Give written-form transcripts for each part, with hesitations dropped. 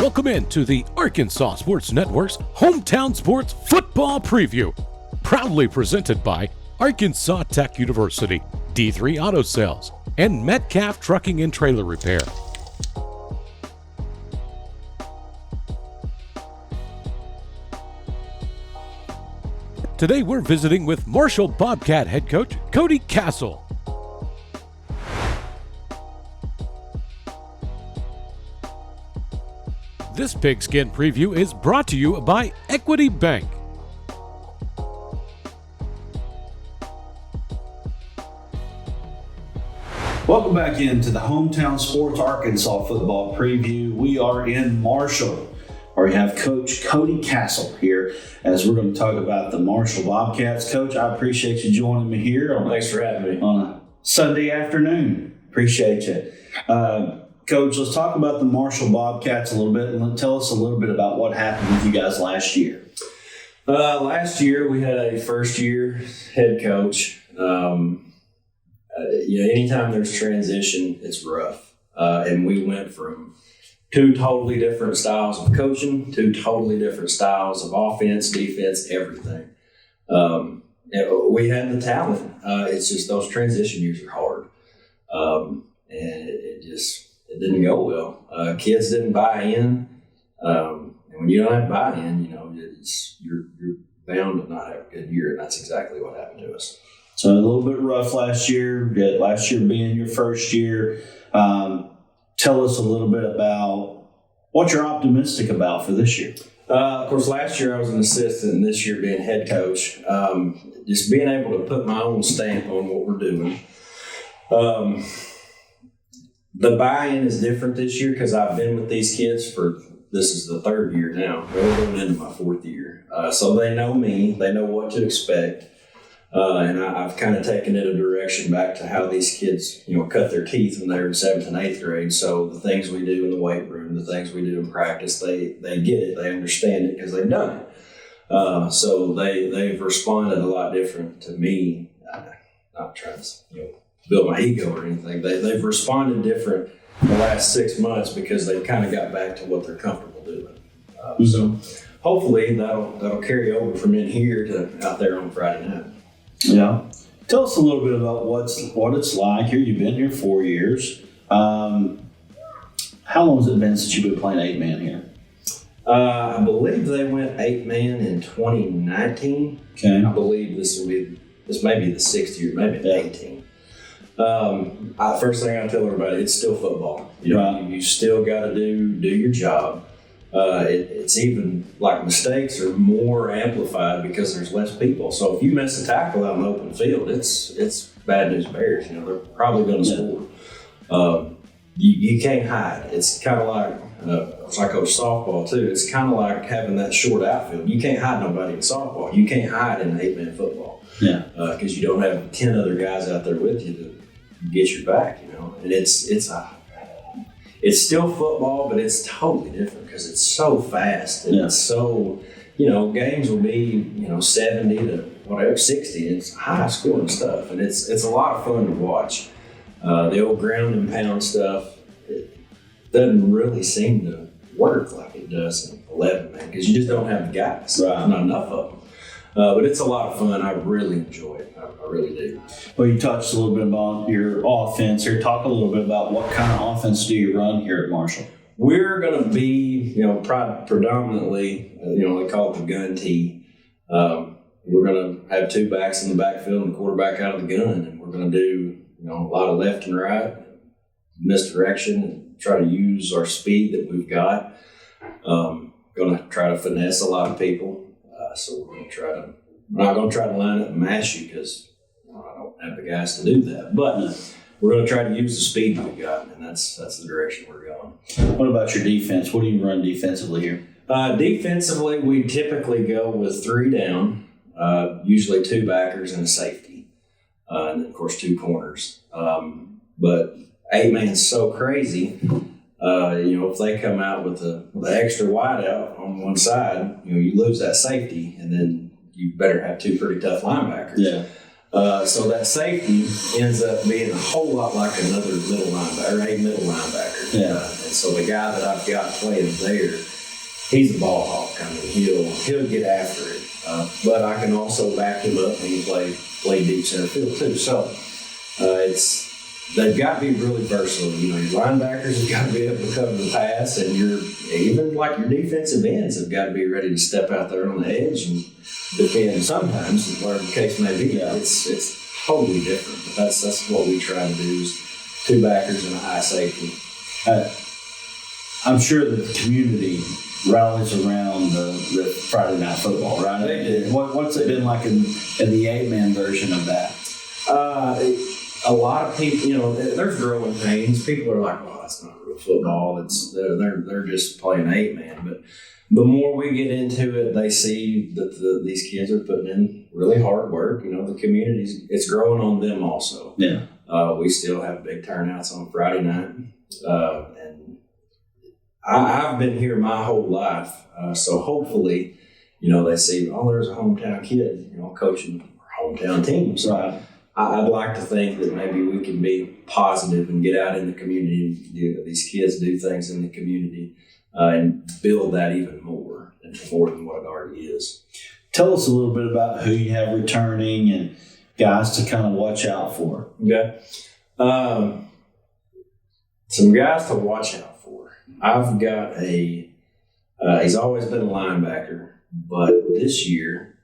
Welcome in to the Arkansas Sports Network's Hometown Sports Football Preview, proudly presented by Arkansas Tech University, D3 Auto Sales, and Metcalf Trucking and Trailer Repair. Today we're visiting with Marshall Bobcat head coach Cody Castle. This pigskin preview is brought to you by Equity Bank. Welcome back into the Hometown Sports Arkansas Football Preview. We are in Marshall, where we have Coach Cody Castle here as we're going to talk about the Marshall Bobcats. Coach, I appreciate you joining me here. Thanks for having me. On a Sunday afternoon. Appreciate you. Coach, let's talk about the Marshall Bobcats a little bit and tell us a little bit about what happened with you guys last year. Last year we had a first-year head coach. Anytime there's transition, it's rough. And we went from two totally different styles of coaching, two totally different styles of offense, defense, everything. We had the talent. It's just those transition years are hard. And it didn't go well. Kids didn't buy in. And when you don't have buy-in, you're bound to not have a good year, and that's exactly what happened to us. So a little bit rough last year. Last year being your first year. Tell us a little bit about what you're optimistic about for this year. Of course, last year I was an assistant, and this year being head coach. Just being able to put my own stamp on what we're doing. The buy-in is different this year because I've been with these kids this is the third year now. We're going into my fourth year. So they know me. They know what to expect. And I've kind of taken it a direction back to how these kids, cut their teeth when they're in 7th and 8th grade. So the things we do in the weight room, the things we do in practice, they get it. They understand it because they've done it. So they've responded a lot different to me. Not trying to, build my ego or anything. They've responded different the last 6 months because they've kind of got back to what they're comfortable doing. So hopefully that'll carry over from in here to out there on Friday night. Yeah. Tell us a little bit about what it's like here. You've been here 4 years. How long has it been since you've been playing 8-man here? I believe they went 8-man in 2019. Okay. I believe this may be the 6th year, maybe 18. First thing I tell everybody, it's still football. You still got to do your job. It's even like mistakes are more amplified because there's less people. So if you miss a tackle out in the open field, it's bad news bears. They're probably going to score. You can't hide. It's kind of like I coach softball too. It's kind of like having that short outfield. You can't hide nobody in softball. You can't hide in 8-man football. Yeah. Because you don't have 10 other guys out there with you to get your back. And it's still football, but it's totally different because it's so fast and it's so, games will be, 70 to whatever, 60. It's high scoring stuff, and it's a lot of fun to watch. The old ground and pound stuff, it doesn't really seem to work like it does in 11, man, because you just don't have the guys. Right. Not enough of them. But it's a lot of fun. I really enjoy it. I really do. Well, you touched a little bit about your offense here. Talk a little bit about what kind of offense do you run here at Marshall? We're going to be, predominantly, they call it the gun tee. We're going to have two backs in the backfield and the quarterback out of the gun. And we're going to do, a lot of left and right, misdirection, and try to use our speed that we've got. Going to try to finesse a lot of people. So we're going to I'm not going to try to line up and mash you because I don't have the guys to do that. But we're going to try to use the speed we've got, and that's the direction we're going. What about your defense? What do you run defensively here? Defensively, we typically go with 3 down, usually 2 backers and a safety, and then, of course, 2 corners. But 8-man's so crazy. If they come out with the extra wide out on one side, you lose that safety, and then you better have 2 pretty tough linebackers. Yeah. So that safety ends up being a whole lot like another middle linebacker, or a middle linebacker. Yeah. And so the guy that I've got playing there, he's a ball hawk. I mean, he'll get after it. But I can also back him up and he play deep center field too. So they've got to be really versatile. You know, your linebackers have got to be able to cover the pass, and your defensive ends have got to be ready to step out there on the edge and defend. Sometimes, whatever the case may be, it's totally different. But that's what we try to do is 2 backers and a high safety. I'm sure that the community rallies around the Friday Night Football, right? They do. What's it been like in the 8-man version of that? A lot of people, you know, there's growing pains. People are like, "Well, that's not real football. They're just playing 8-man." But the more we get into it, they see that these kids are putting in really hard work. You know, the community's it's growing on them also. Yeah. We still have big turnouts on Friday night, and I've been here my whole life. So hopefully, you know, they see, oh, there's a hometown kid, you know, coaching our hometown team. So Right. I'd like to think that maybe we can be positive and get out in the community, these kids do things in the community, and build that even more than what it already is. Tell us a little bit about who you have returning and guys to kind of watch out for. Okay. Some guys to watch out for. I've got he's always been a linebacker, but this year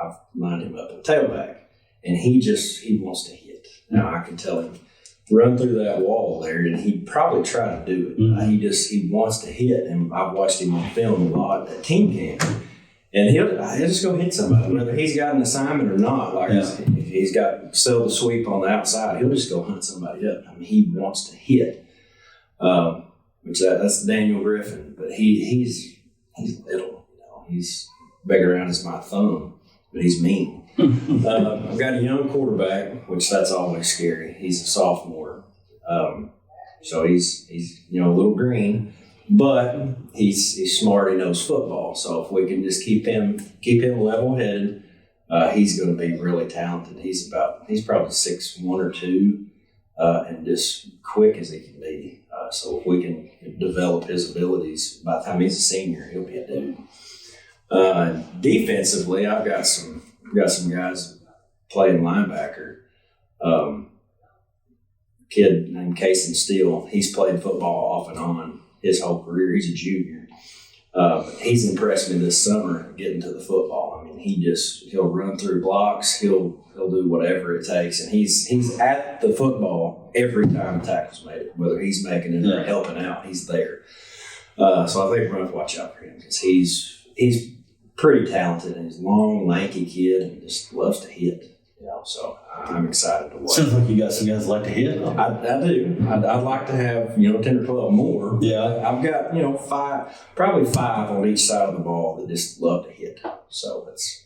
I've lined him up at tailback. And he wants to hit. Now I can tell him, run through that wall there, and he'd probably try to do it. Mm-hmm. He wants to hit, and I've watched him on film a lot at team camp. And he'll just go hit somebody, whether he's got an assignment or not. Like if he's got sell the sweep on the outside, he'll just go hunt somebody up. I mean, he wants to hit. That's Daniel Griffin, but he's little. You know, he's big around as my thumb, but he's mean. I've got a young quarterback, which that's always scary. He's a sophomore, so he's you know, a little green, but he's smart. He knows football. So if we can just keep him level-headed, he's going to be really talented. He's probably 6'1" or 2, and just quick as he can be. So if we can develop his abilities, by the time he's a senior, he'll be a dude. Defensively, I've got some guys playing linebacker. Kid named Casey Steele, he's played football off and on his whole career. He's a junior. He's impressed me this summer getting to the football. I mean, he'll run through blocks. He'll do whatever it takes, and he's at the football every time the tackle's made. Whether he's making it or helping out, he's there. So I think we're going to watch out for him because he's pretty talented, and he's a long, lanky kid, and just loves to hit. You know, so I'm excited to watch. Sounds like you got some guys that like to hit. I do. I'd like to have 10 or 12 more. Yeah, I've got probably five on each side of the ball that just love to hit. So that's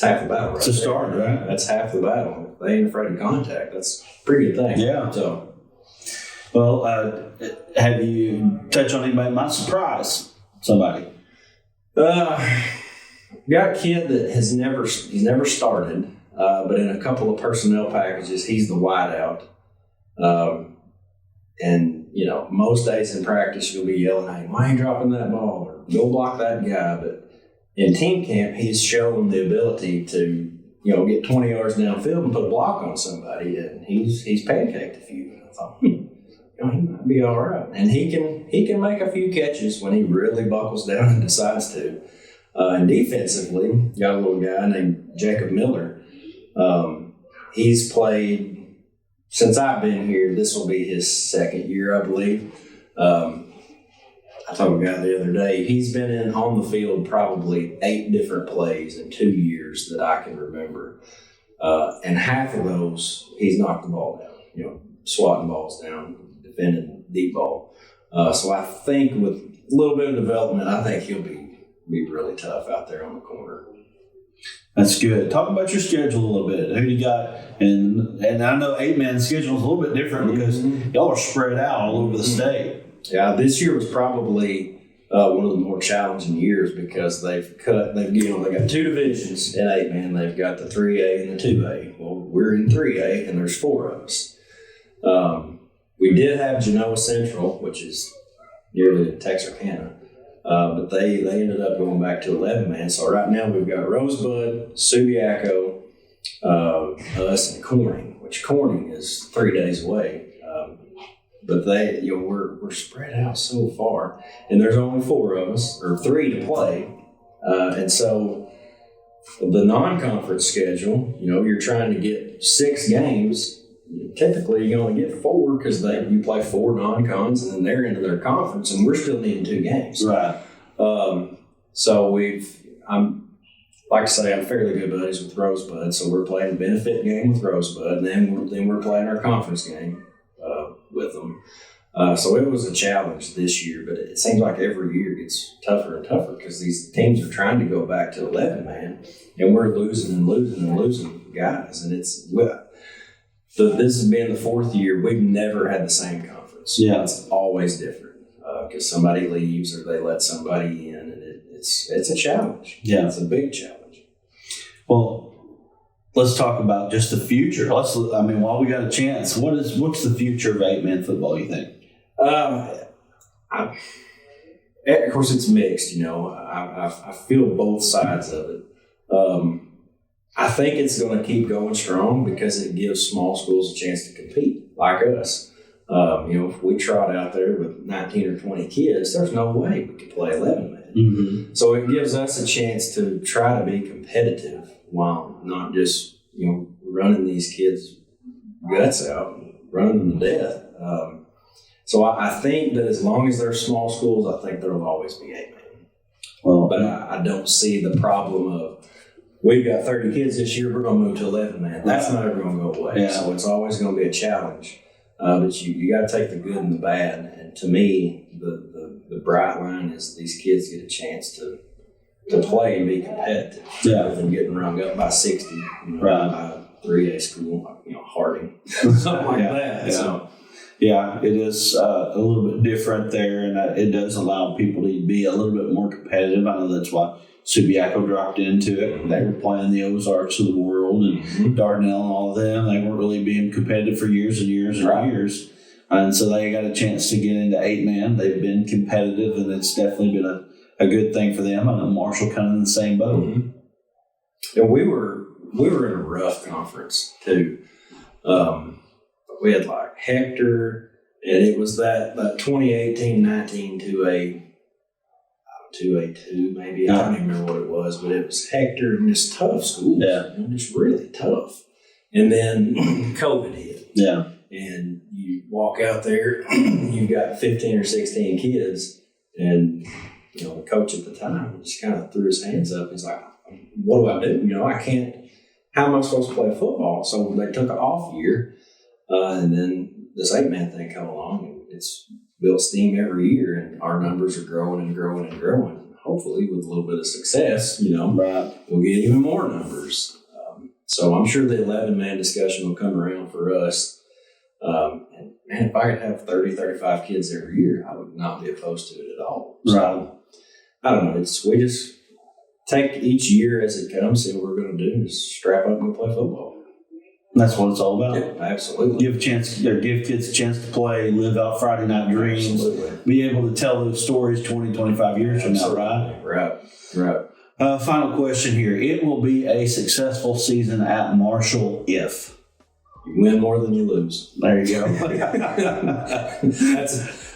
half the battle. It's a start, right? That's half the battle. If they ain't afraid of contact, that's a pretty good thing. Yeah. So, well, have you touched on anybody might surprise somebody? Got a kid that he's never started, but in a couple of personnel packages, he's the wideout. And most days in practice, you'll be yelling at him, "Why ain't you dropping that ball?" or "Go block that guy." But in team camp, he's shown the ability to get 20 yards downfield and put a block on somebody, and he's pancaked a few. And I thought, he might be all right. And he can make a few catches when he really buckles down and decides to. And defensively, got a little guy named Jacob Miller. He's played since I've been here. This will be his second year, I believe. I told a guy the other day, he's been on the field probably 8 different plays in 2 years that I can remember. And half of those, he's knocked the ball down, swatting balls down, defending deep ball. So I think with a little bit of development, I think he'll be really tough out there on the corner. That's good. Talk about your schedule a little bit. Who you got? And I know 8-man schedule is a little bit different because y'all are spread out all over the state. Yeah, this year was probably one of the more challenging years because they got 2 divisions in 8-man. They've got the 3A and the 2A. Well, we're in 3A, and there's 4 of us. We did have Genoa Central, which is nearly Texarkana, but they ended up going back to 11-man. So right now we've got Rosebud, Subiaco, us, and Corning, which Corning is 3 days away. But we're spread out so far, and there's only 4 of us, or 3 to play, and so the non-conference schedule, you're trying to get 6 games. Typically, you only get 4 because you play 4 non-cons, and then they're into their conference, and we're still needing 2 games. Right. So I'm fairly good buddies with Rosebud, so we're playing a benefit game with Rosebud, and then we're playing our conference game with them. So it was a challenge this year, but it seems like every year gets tougher and tougher because these teams are trying to go back to 11-man, and we're losing guys, and this has been the 4th year. We've never had the same conference. Yeah. It's always different because somebody leaves or they let somebody in, and it's a challenge. Yeah. It's a big challenge. Well, let's talk about just the future. While we got a chance, what's the future of 8-man football, you think? Of course, it's mixed. I feel both sides of it. I think it's going to keep going strong because it gives small schools a chance to compete, like us. If we trot out there with 19 or 20 kids, there's no way we could play 11-man. Mm-hmm. So it gives us a chance to try to be competitive while not just, running these kids' guts out and running them to death. So I think that as long as they're small schools, I think there will always be 8-man. Well, but I don't see the problem of, we've got 30 kids this year, we're going to move to 11-man. That's not ever going to go away. Yeah. So it's always going to be a challenge. But you got to take the good and the bad. And to me, the bright line is these kids get a chance to play and be competitive. Yeah. Rather than getting rung up by 60, right. by a 3A school, Harding, something like that. Yeah. So, yeah, it is a little bit different there, and it does allow people to be a little bit more competitive. I know that's why Subiaco dropped into it. They were playing the Ozarks of the world and Dardanelle and all of them. They weren't really being competitive for years and years and years. And so they got a chance to get into 8-man. They've been competitive, and it's definitely been a good thing for them. I know Marshall kind of in the same boat. Mm-hmm. And we were in a rough conference too. We had like Hector, and it was that 2018-19 2A2 maybe. I don't even remember what it was, but it was Hector and just tough schools. Yeah. Just really tough. And then COVID hit. Yeah. And you walk out there, you've got 15 or 16 kids, and the coach at the time just kind of threw his hands up. He's like, what do I do? I can't, how am I supposed to play football? So they took an off year, and then this 8-man thing come along, and it's built steam every year, and our numbers are growing and growing and growing. And hopefully with a little bit of success, right. We'll get even more numbers. So I'm sure the 11-man discussion will come around for us. And man, if I could have 30, 35 kids every year, I would not be opposed to it at all. So, right. I don't know. We just take each year as it comes, see what we're going to do, just strap up and go play football. That's what it's all about. Yeah, absolutely. Give kids a chance to play, live out Friday night dreams, absolutely. Be able to tell those stories 20, 25 years from now, right? Right. Final question here. It will be a successful season at Marshall if you win more than you lose. There you go.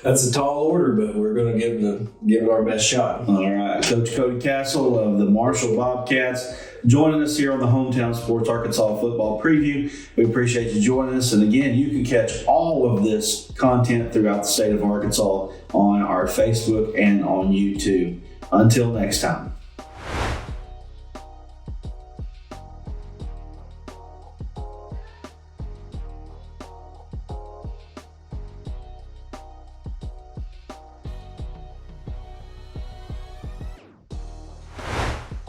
That's a tall order, but we're going to give it our best shot. All right. Coach Cody Castle of the Marshall Bobcats joining us here on the Hometown Sports Arkansas Football Preview. We appreciate you joining us. And again, you can catch all of this content throughout the state of Arkansas on our Facebook and on YouTube. Until next time.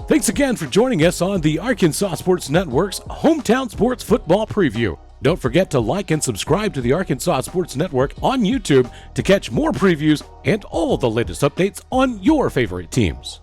Thanks again for joining us on the Arkansas Sports Network's Hometown Sports Football Preview. Don't forget to like and subscribe to the Arkansas Sports Network on YouTube to catch more previews and all the latest updates on your favorite teams.